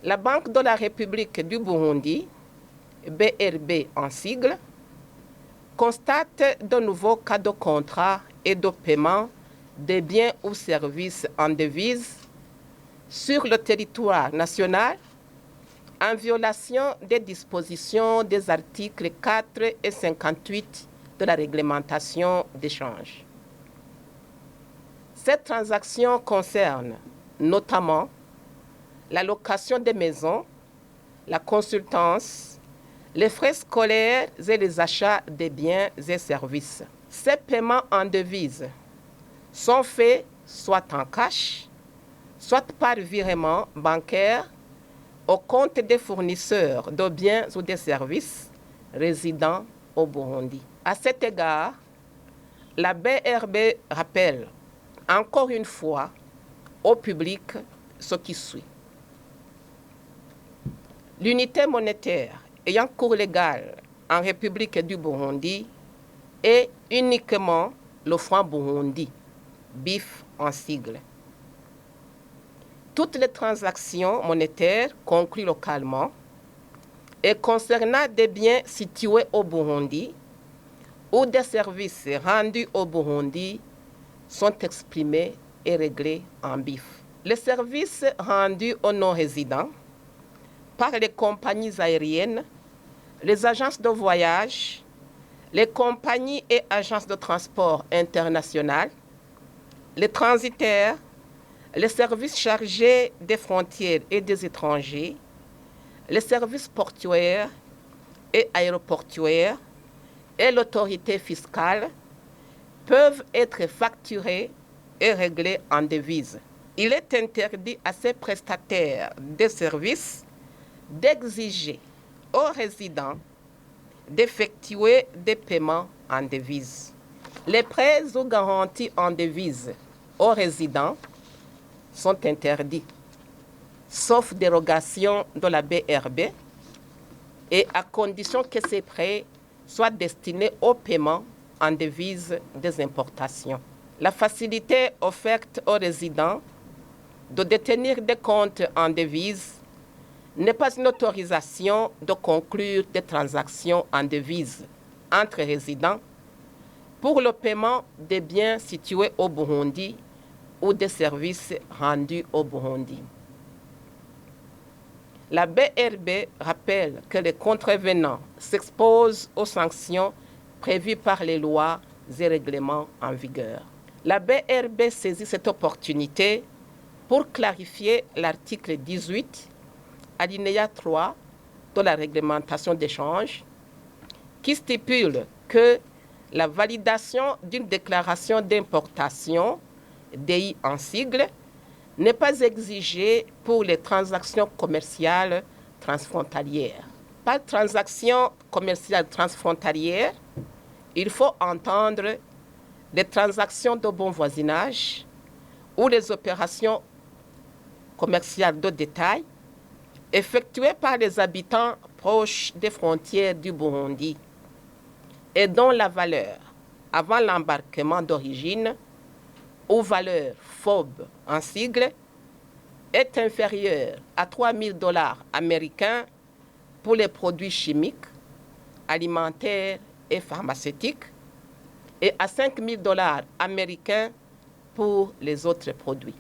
La Banque de la République du Burundi, BRB en sigle, constate de nouveaux cas de contrat et de paiement des biens ou services en devises sur le territoire national en violation des dispositions des articles 4 et 58 de la réglementation d'échange. Cette transaction concerne notamment la location des maisons, la consultance, les frais scolaires et les achats des biens et services. Ces paiements en devises sont faits soit en cash, soit par virement bancaire au compte des fournisseurs de biens ou de services résidant au Burundi. À cet égard, la BRB rappelle encore une fois au public ce qui suit. L'unité monétaire ayant cours légal en République du Burundi est uniquement le franc burundi, BIF en sigle. Toutes les transactions monétaires conclues localement et concernant des biens situés au Burundi ou des services rendus au Burundi sont exprimées et réglées en BIF. Les services rendus aux non-résidents par les compagnies aériennes, les agences de voyage, les compagnies et agences de transport international, les transitaires, les services chargés des frontières et des étrangers, les services portuaires et aéroportuaires et l'autorité fiscale peuvent être facturés et réglés en devises. Il est interdit à ces prestataires de services d'exiger aux résidents d'effectuer des paiements en devises. Les prêts ou garanties en devises aux résidents sont interdits, sauf dérogation de la BRB et à condition que ces prêts soient destinés au paiement en devises des importations. La facilité offerte aux résidents de détenir des comptes en devises n'est pas une autorisation de conclure des transactions en devises entre résidents pour le paiement des biens situés au Burundi ou des services rendus au Burundi. La BRB rappelle que les contrevenants s'exposent aux sanctions prévues par les lois et règlements en vigueur. La BRB saisit cette opportunité pour clarifier l'article 18, alinéa 3 de la réglementation d'échange, qui stipule que la validation d'une déclaration d'importation, DI en sigle, n'est pas exigée pour les transactions commerciales transfrontalières. Par transaction commerciale transfrontalière, il faut entendre les transactions de bon voisinage ou les opérations commerciales de détail effectuées par les habitants proches des frontières du Burundi et dont la valeur avant l'embarquement d'origine ou valeur FOB en sigle est inférieure à 3 000 $ américains pour les produits chimiques, alimentaires et pharmaceutiques et à 5 000 $ américains pour les autres produits.